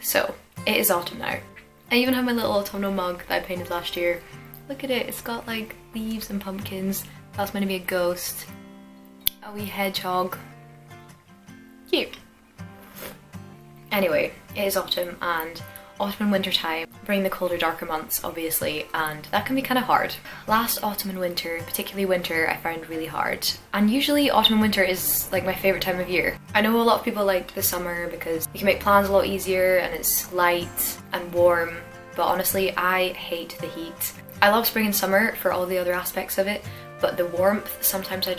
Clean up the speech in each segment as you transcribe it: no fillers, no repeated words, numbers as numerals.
So it is autumn now. I even have my little autumnal mug that I painted last year. Look at it, it's got like leaves and pumpkins. That's meant to be a ghost. A wee hedgehog. Cute. Anyway, it is autumn, and autumn and winter time bring the colder, darker months, obviously, and that can be kind of hard. Last autumn and winter, particularly winter, I found really hard. And usually autumn and winter is like my favourite time of year. I know a lot of people like the summer because you can make plans a lot easier and it's light and warm, but honestly, I hate the heat. I love spring and summer for all the other aspects of it, but the warmth, sometimes I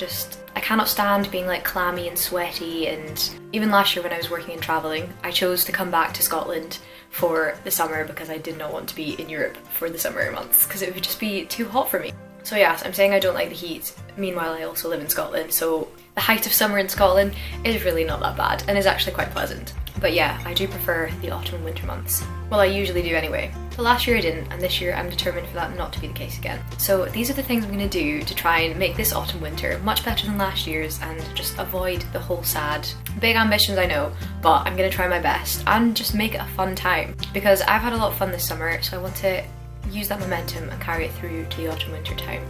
cannot stand being like clammy and sweaty. And even last year when I was working and travelling, I chose to come back to Scotland for the summer because I did not want to be in Europe for the summer months because it would just be too hot for me. So yes, I'm saying I don't like the heat. Meanwhile, I also live in Scotland, so the height of summer in Scotland is really not that bad and is actually quite pleasant. But yeah, I do prefer the autumn and winter months. Well, I usually do anyway. But last year I didn't, and this year I'm determined for that not to be the case again. So these are the things I'm going to do to try and make this autumn winter much better than last year's and just avoid the whole sad. Big ambitions, I know, but I'm going to try my best and just make it a fun time. Because I've had a lot of fun this summer, so I want to use that momentum and carry it through to the autumn winter time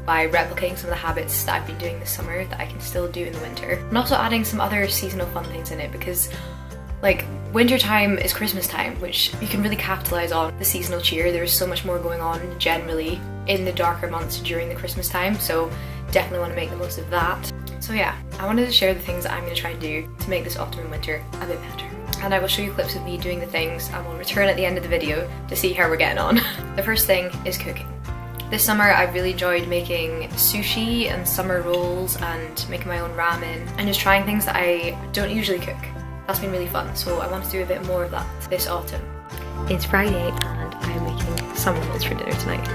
by replicating some of the habits that I've been doing this summer that I can still do in the winter. And also adding some other seasonal fun things in it, because like winter time is Christmas time, which you can really capitalise on the seasonal cheer. There's so much more going on generally in the darker months during the Christmas time, so definitely want to make the most of that. So yeah, I wanted to share the things that I'm going to try and do to make this autumn and winter a bit better. And I will show you clips of me doing the things and we'll return at the end of the video to see how we're getting on. The first thing is cooking. This summer I've really enjoyed making sushi and summer rolls and making my own ramen and just trying things that I don't usually cook. That's been really fun, so I want to do a bit more of that this autumn. It's Friday and I'm making summer rolls for dinner tonight.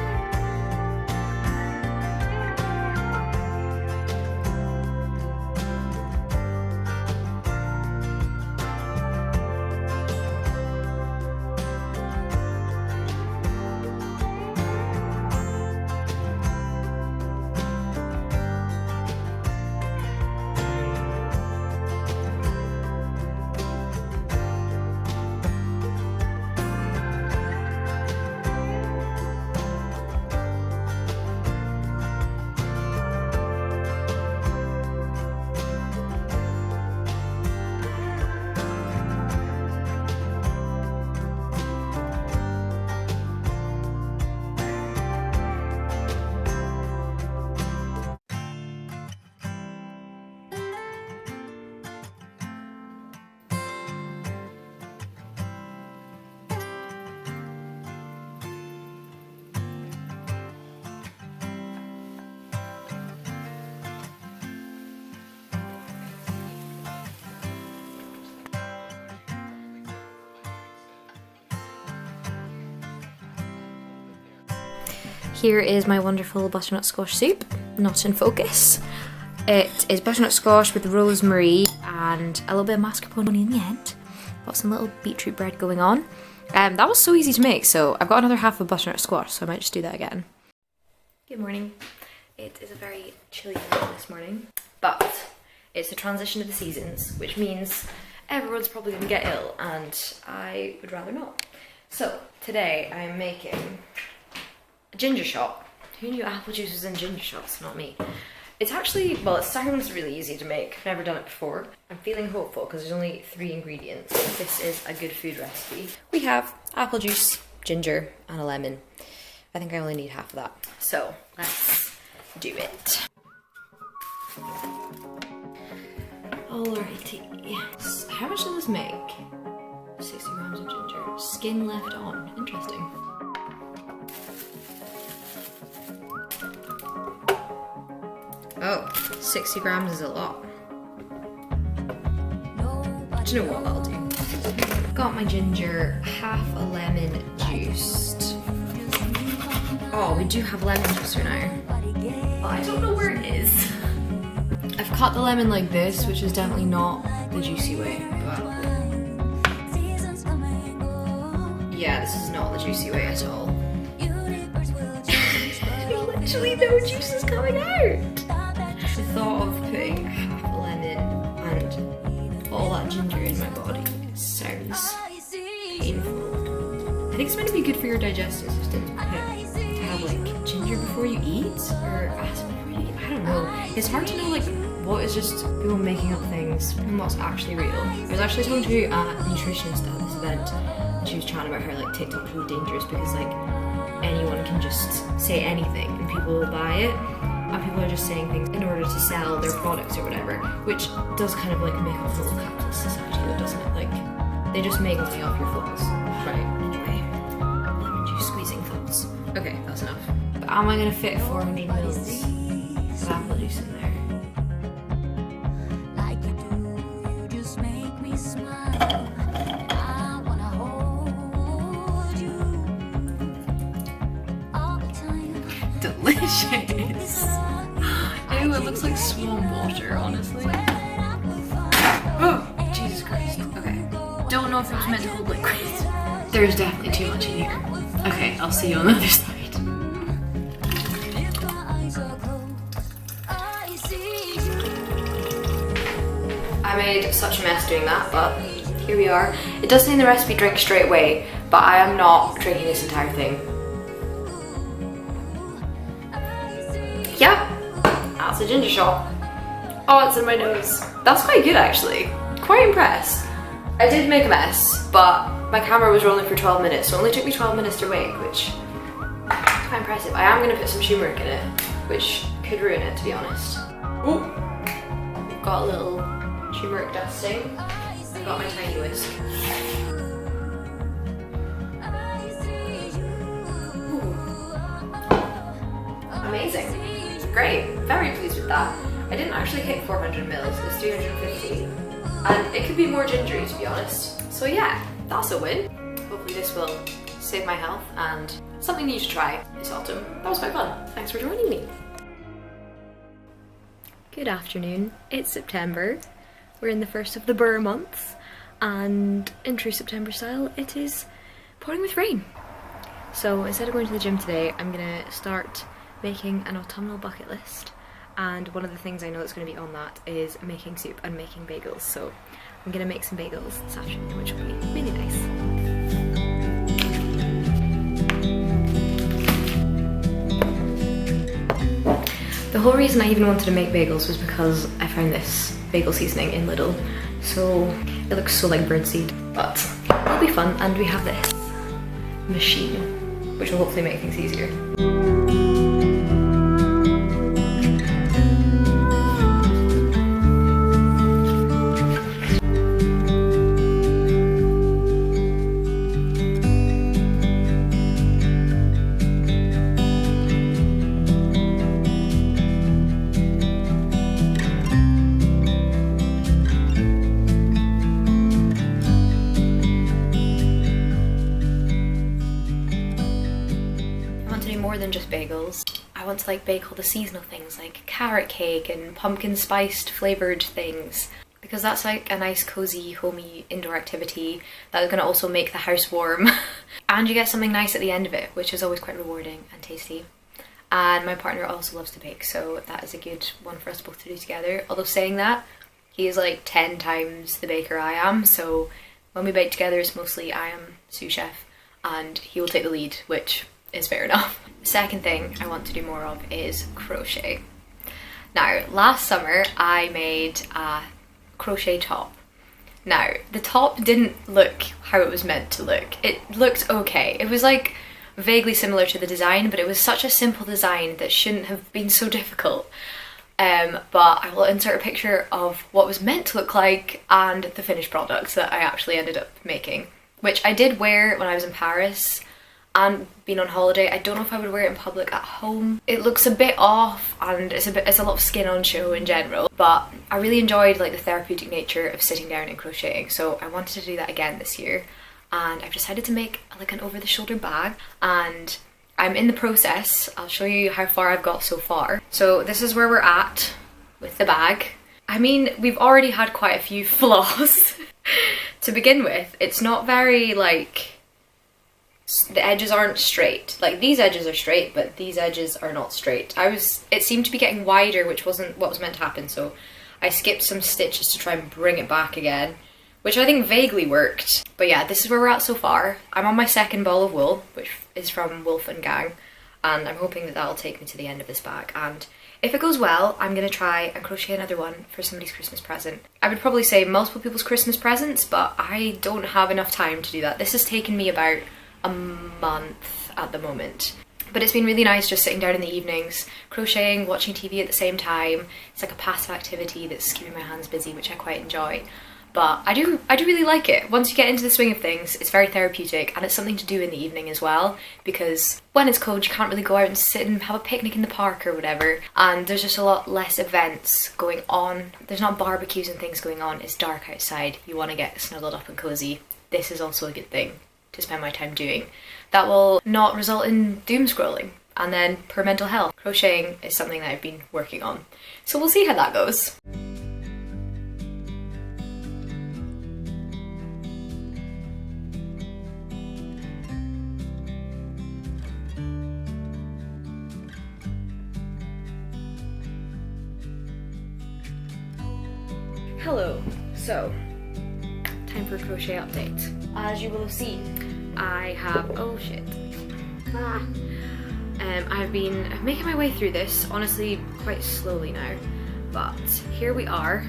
Here is my wonderful butternut squash soup, not in focus. It is butternut squash with rosemary and a little bit of mascarpone in the end. Got some little beetroot bread going on. That was so easy to make, so I've got another half of butternut squash, so I might just do that again. Good morning. It is a very chilly morning this morning, but it's the transition of the seasons, which means everyone's probably going to get ill, and I would rather not. So today I'm making a ginger shot. Who knew apple juice was in ginger shots? Not me. It's actually, well, it sounds really easy to make. I've never done it before. I'm feeling hopeful because there's only 3 ingredients. This is a good food recipe. We have apple juice, ginger, and a lemon. I think I only need half of that. So let's do it. Alrighty. How much does this make? 60 grams of ginger. Skin left on. Interesting. Oh, 60 grams is a lot. Do you know what, I'll do. Got my ginger, half a lemon juiced. Oh, we do have lemon juicer now. Oh, I don't know where it is. I've cut the lemon like this, which is definitely not the juicy way, but yeah, this is not the juicy way at all. Literally no juice is coming out. The thought of putting half a lemon and all that ginger in my body sounds painful. I think it's meant to be good for your digestive system to have like ginger before you eat, or acid before you eat. I don't know. It's hard to know like what is just people making up things and what's actually real. I was actually talking to a nutritionist at this event, and she was chatting about how like TikTok's really dangerous because like anyone can just say anything and people will buy it, and people are just saying things in order to sell their products or whatever, which does kind of like make a total capitalist society though, doesn't it? Like they just make money off your flaws. Right, anyway, lemon juice squeezing thoughts. Okay, that's enough. But am I gonna fit 400 mils of apple juice in there? Delicious! Ew, it looks like swamp water, honestly. Oh, Jesus Christ. Okay. Don't know if it was meant to hold liquid. There's definitely too much in here. Okay, I'll see you on the other side. I made such a mess doing that, but here we are. It does say in the recipe drink straight away, but I am not drinking this entire thing. Yeah, that's a ginger shot. Oh, it's in my nose. That's quite good actually. Quite impressed. I did make a mess, but my camera was rolling for 12 minutes, so it only took me 12 minutes to make, which is quite impressive. I am gonna put some turmeric in it, which could ruin it, to be honest. Oh, we've got a little turmeric dusting. I've got my tiny whisk. Ooh. Amazing. Great, very pleased with that. I didn't actually hit 400 mils, it was 350. And it could be more gingery, to be honest. So yeah, that's a win. Hopefully this will save my health and something new to try this autumn. That was quite fun. Thanks for joining me. Good afternoon. It's September. We're in the first of the Burr months, and in true September style, it is pouring with rain. So instead of going to the gym today, I'm gonna start making an autumnal bucket list, and one of the things I know that's going to be on that is making soup and making bagels. So I'm going to make some bagels this afternoon, which will be really nice. The whole reason I even wanted to make bagels was because I found this bagel seasoning in Lidl. So it looks so like birdseed, but it'll be fun, and we have this machine, which will hopefully make things easier. More than just bagels. I want to like bake all the seasonal things like carrot cake and pumpkin spiced flavoured things, because that's like a nice cozy homey indoor activity that is going to also make the house warm and you get something nice at the end of it, which is always quite rewarding and tasty. And my partner also loves to bake, so that is a good one for us both to do together. Although saying that, he is like 10 times the baker I am, so when we bake together it's mostly I am sous chef and he will take the lead, which is fair enough. The second thing I want to do more of is crochet. Now, last summer I made a crochet top. Now, the top didn't look how it was meant to look. It looked okay. It was like vaguely similar to the design, but it was such a simple design that shouldn't have been so difficult. But I will insert a picture of what was meant to look like and the finished product that I actually ended up making, which I did wear when I was in Paris and being on holiday. I don't know if I would wear it in public at home. It looks a bit off and it's a lot of skin on show in general, but I really enjoyed like the therapeutic nature of sitting down and crocheting, so I wanted to do that again this year, and I've decided to make like an over-the-shoulder bag, and I'm in the process. I'll show you how far I've got so far. So this is where we're at with the bag. I mean, we've already had quite a few flaws to begin with. It's not very like, the edges aren't straight. Like these edges are straight, but these edges are not straight. It seemed to be getting wider, which wasn't what was meant to happen, so I skipped some stitches to try and bring it back again, which I think vaguely worked. But yeah, this is where we're at so far. I'm on my second ball of wool, which is from Wolf and Gang, and I'm hoping that that'll take me to the end of this bag. And if it goes well, I'm gonna try and crochet another one for somebody's Christmas present. I would probably say multiple people's Christmas presents, but I don't have enough time to do that. This has taken me about a month at the moment. But it's been really nice just sitting down in the evenings, crocheting, watching TV at the same time. It's like a passive activity that's keeping my hands busy, which I quite enjoy. But I do really like it. Once you get into the swing of things, it's very therapeutic, and it's something to do in the evening as well, because when it's cold you can't really go out and sit and have a picnic in the park or whatever, and there's just a lot less events going on. There's not barbecues and things going on. It's dark outside. You want to get snuggled up and cozy. This is also a good thing to spend my time doing. That will not result in doom scrolling. And then for mental health, crocheting is something that I've been working on. So we'll see how that goes. Hello, so time for a crochet update. As you will have seen, I have, oh shit, I've been making my way through this, honestly quite slowly now, but here we are.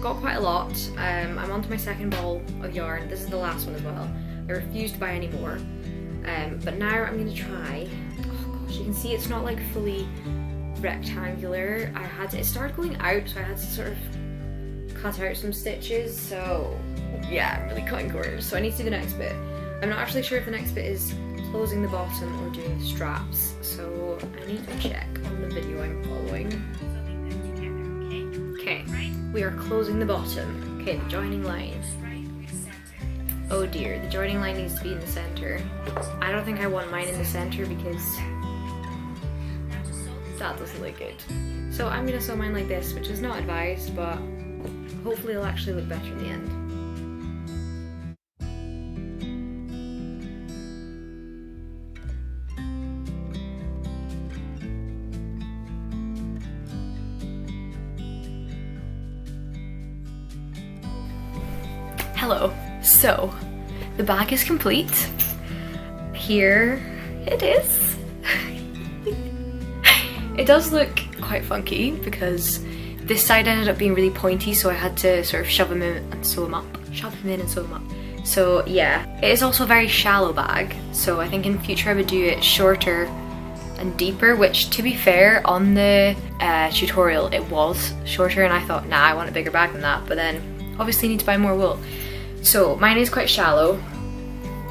Got quite a lot. I'm onto my second ball of yarn. This is the last one as well. I refused to buy any more, but now I'm gonna try. Oh gosh, you can see it's not like fully rectangular. It started going out, so I had to sort of cut out some stitches, so yeah, I'm really cutting corners, so I need to do the next bit. I'm not actually sure if the next bit is closing the bottom or doing straps, so I need to check on the video I'm following. Okay, we are closing the bottom. Okay, the joining line. Oh dear, the joining line needs to be in the center. I don't think I want mine in the center because that doesn't look good. So I'm gonna sew mine like this, which is not advised, but hopefully it'll actually look better in the end. Hello. So, the bag is complete. Here it is. It does look quite funky because this side ended up being really pointy, so I had to sort of shove him in and sew him up. So yeah, it is also a very shallow bag, so I think in future I would do it shorter and deeper, which to be fair, on the tutorial it was shorter and I thought, nah, I want a bigger bag than that, but then obviously need to buy more wool. So mine is quite shallow,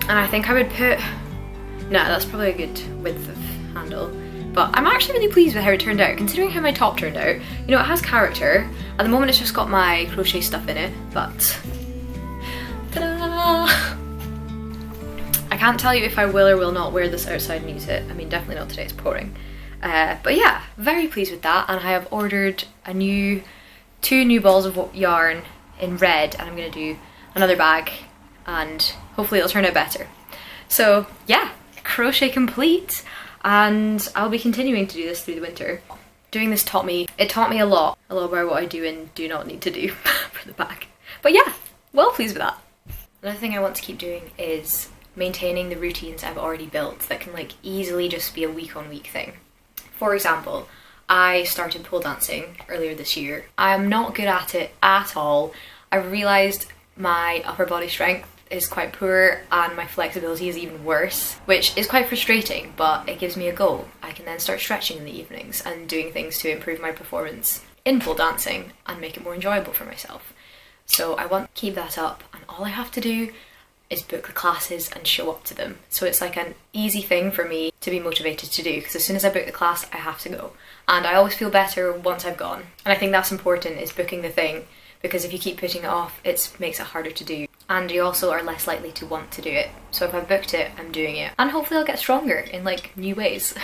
and I think I would put, no, that's probably a good width of handle. But I'm actually really pleased with how it turned out, considering how my top turned out. You know, it has character. At the moment it's just got my crochet stuff in it, but ta-da! I can't tell you if I will or will not wear this outside and use it. I mean, definitely not today, it's pouring. But yeah, very pleased with that, and I have ordered two new balls of yarn in red, and I'm gonna do another bag, and hopefully it'll turn out better. So yeah, crochet complete. And I'll be continuing to do this through the winter. Doing this taught me a lot about what I do and do not need to do for the bag. But yeah, well pleased with that. Another thing I want to keep doing is maintaining the routines I've already built that can like easily just be a week on week thing. For example, I started pole dancing earlier this year. I'm not good at it at all. I realised my upper body strength is quite poor and my flexibility is even worse, which is quite frustrating, but it gives me a goal. I can then start stretching in the evenings and doing things to improve my performance in pole dancing and make it more enjoyable for myself. So I want to keep that up, and all I have to do is book the classes and show up to them. So it's like an easy thing for me to be motivated to do, because as soon as I book the class, I have to go. And I always feel better once I've gone. And I think that's important, is booking the thing, because if you keep putting it off, it makes it harder to do. And you also are less likely to want to do it. So if I've booked it, I'm doing it. And hopefully I'll get stronger in like new ways.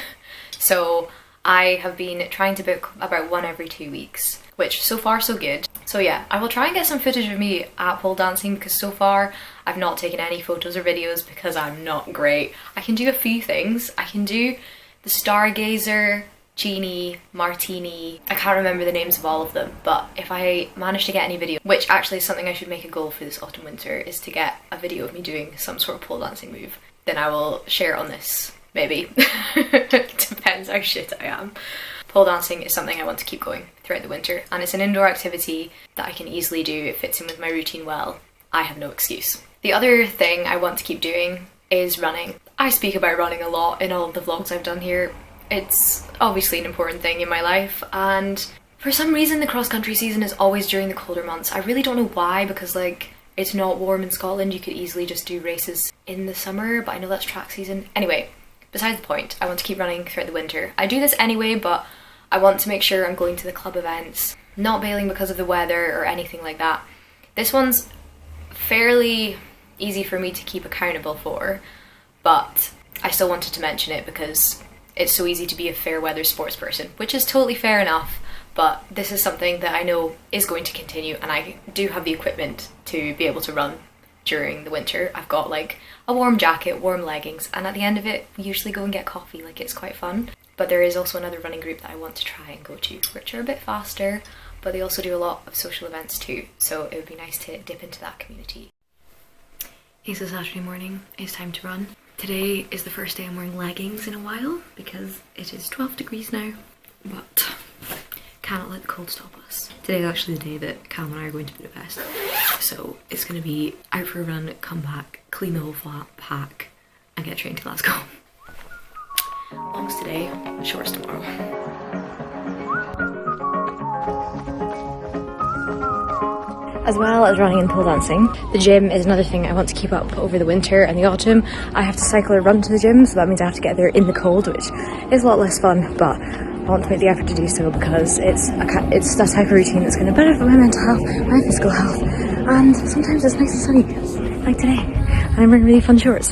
So I have been trying to book about one every 2 weeks, which so far so good. So yeah, I will try and get some footage of me at pole dancing, because so far I've not taken any photos or videos because I'm not great. I can do a few things. I can do the stargazer Genie, Martini, I can't remember the names of all of them, but if I manage to get any video, which actually is something I should make a goal for this autumn winter, is to get a video of me doing some sort of pole dancing move, then I will share it on this, maybe. Depends how shit I am. Pole dancing is something I want to keep going throughout the winter, and it's an indoor activity that I can easily do. It fits in with my routine well. I have no excuse. The other thing I want to keep doing is running. I speak about running a lot in all of the vlogs I've done here. It's obviously an important thing in my life, and for some reason the cross-country season is always during the colder months. I really don't know why, because like it's not warm in Scotland. You could easily just do races in the summer, but I know that's track season. Anyway, besides the point, I want to keep running throughout the winter. I do this anyway, but I want to make sure I'm going to the club events, not bailing because of the weather or anything like that. This one's fairly easy for me to keep accountable for, but I still wanted to mention it because it's so easy to be a fair weather sports person, which is totally fair enough, but this is something that I know is going to continue, and I do have the equipment to be able to run during the winter. I've got like a warm jacket, warm leggings, and at the end of it we usually go and get coffee. Like, it's quite fun. But there is also another running group that I want to try and go to, which are a bit faster, but they also do a lot of social events too, so it would be nice to dip into that community. It's a Saturday morning, it's time to run. Today is the first day I'm wearing leggings in a while because it is 12 degrees now, but cannot let the cold stop us. Today is actually the day that Callum and I are going to Budapest, so it's going to be out for a run, come back, clean the whole flat, pack, and get a train to Glasgow. Longs today, shorts tomorrow. As well as running and pole dancing, the gym is another thing I want to keep up over the winter and the autumn. I have to cycle or run to the gym, so that means I have to get there in the cold, which is a lot less fun, but I want to make the effort to do so because it's that type of routine that's going to benefit my mental health, my physical health, and sometimes it's nice and sunny, like today, and I'm wearing really fun shorts.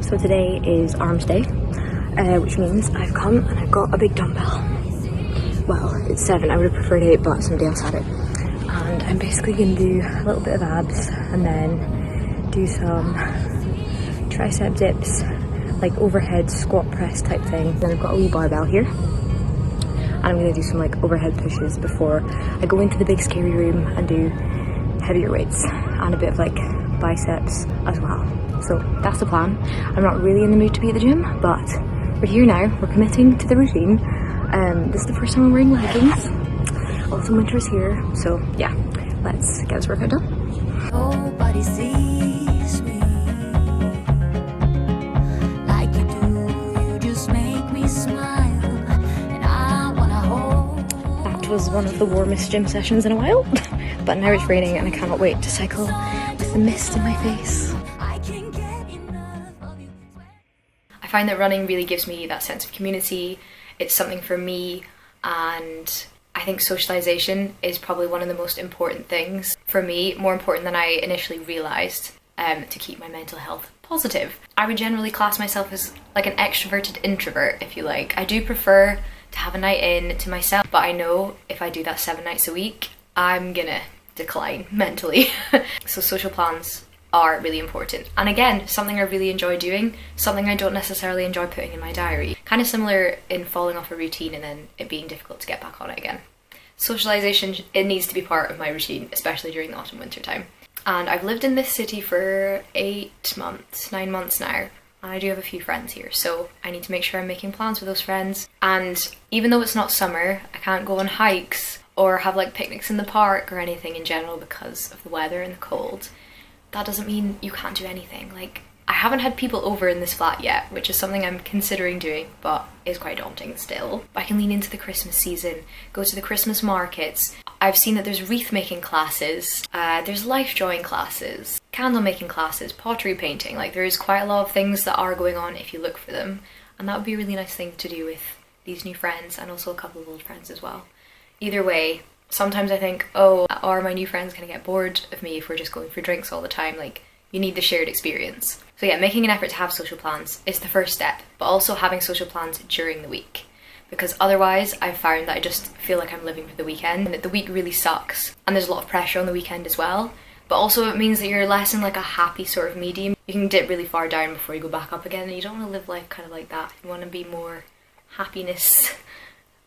So today is arms day, which means I've come and I've got a big dumbbell. Well, it's 7, I would have preferred 8, but somebody else had it. And I'm basically going to do a little bit of abs and then do some tricep dips, like overhead squat press type thing. Then I've got a wee barbell here. And I'm going to do some like overhead pushes before I go into the big scary room and do heavier weights and a bit of like biceps as well. So that's the plan. I'm not really in the mood to be at the gym, but we're here now, we're committing to the routine. This is the first time I'm wearing leggings. Autumn winter is here, so yeah, let's get this workout done. Nobody sees me like you do, you just make me smile, and I wanna hold. That was one of the warmest gym sessions in a while, but now it's raining and I cannot wait to cycle with the mist in my face. I find that running really gives me that sense of community. It's something for me, and I think socialisation is probably one of the most important things for me, more important than I initially realised, to keep my mental health positive. I would generally class myself as like an extroverted introvert, if you like. I do prefer to have a night in to myself, but I know if I do that 7 nights a week, I'm gonna decline mentally. So social plans are really important, and again, something I really enjoy doing, something I don't necessarily enjoy putting in my diary. Kind of similar in falling off a routine and then it being difficult to get back on it again. Socialisation, it needs to be part of my routine, especially during the autumn winter time. And I've lived in this city for 9 months now, and I do have a few friends here, so I need to make sure I'm making plans with those friends. And even though it's not summer, I can't go on hikes or have like picnics in the park or anything in general because of the weather and the cold. That doesn't mean you can't do anything. Like, I haven't had people over in this flat yet, which is something I'm considering doing, but is quite daunting still. I can lean into the Christmas season, go to the Christmas markets. I've seen that there's wreath making classes, there's life drawing classes, candle making classes, pottery painting. Like, there is quite a lot of things that are going on if you look for them, and that would be a really nice thing to do with these new friends, and also a couple of old friends as well. Either way, sometimes I think, oh, are my new friends gonna get bored of me if we're just going for drinks all the time? Like, You need the shared experience. So yeah, making an effort to have social plans is the first step, but also having social plans during the week. Because otherwise I've found that I just feel like I'm living for the weekend and that the week really sucks. And there's a lot of pressure on the weekend as well. But also it means that you're less in like a happy sort of medium. You can dip really far down before you go back up again, and you don't want to live life kind of like that. You want to be more happiness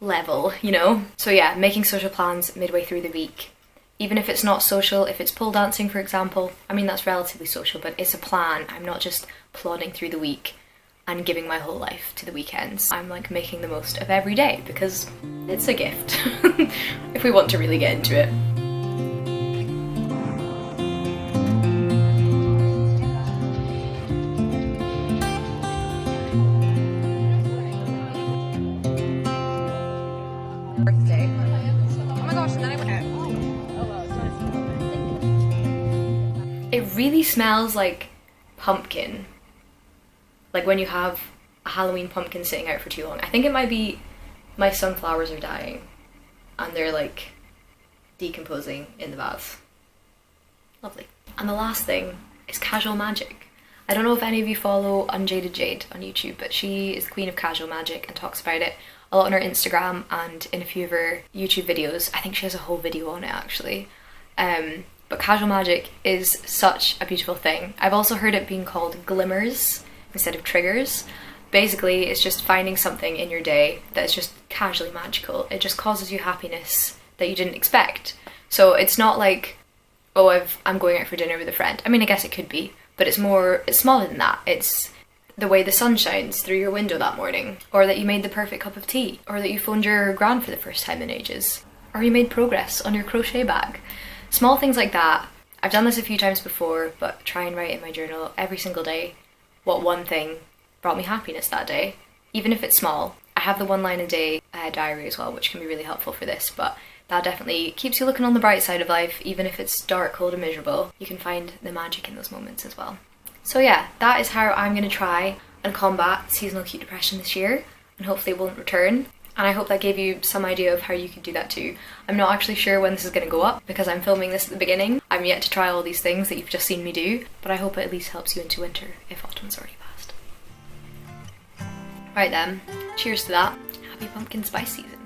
level, you know? So yeah, making social plans midway through the week. Even if it's not social, if it's pole dancing for example, I mean that's relatively social, but it's a plan. I'm not just plodding through the week and giving my whole life to the weekends. I'm like making the most of every day because it's a gift if we want to really get into it. Birthday. Oh my gosh, and then I went out. It really smells like pumpkin. Like when you have a Halloween pumpkin sitting out for too long. I think it might be my sunflowers are dying and they're like decomposing in the vase. Lovely. And the last thing is casual magic. I don't know if any of you follow Unjaded Jade on YouTube, but she is the queen of casual magic and talks about it a lot on her Instagram and in a few of her YouTube videos. I think she has a whole video on it actually. But casual magic is such a beautiful thing. I've also heard it being called glimmers instead of triggers. Basically, it's just finding something in your day that is just casually magical. It just causes you happiness that you didn't expect. So it's not like, oh, I'm going out for dinner with a friend. I mean, I guess it could be, but it's smaller than that. It's the way the sun shines through your window that morning, or that you made the perfect cup of tea, or that you phoned your gran for the first time in ages, or you made progress on your crochet bag. Small things like that. I've done this a few times before, but try and write in my journal every single day what one thing brought me happiness that day, even if it's small. I have the one line a day diary as well, which can be really helpful for this, but that definitely keeps you looking on the bright side of life. Even if it's dark, cold and miserable, you can find the magic in those moments as well. So yeah, that is how I'm going to try and combat seasonal acute depression this year, and hopefully it won't return. And I hope that gave you some idea of how you could do that too. I'm not actually sure when this is going to go up because I'm filming this at the beginning. I'm yet to try all these things that you've just seen me do, but I hope it at least helps you into winter if autumn's already passed. Right then, cheers to that. Happy pumpkin spice season.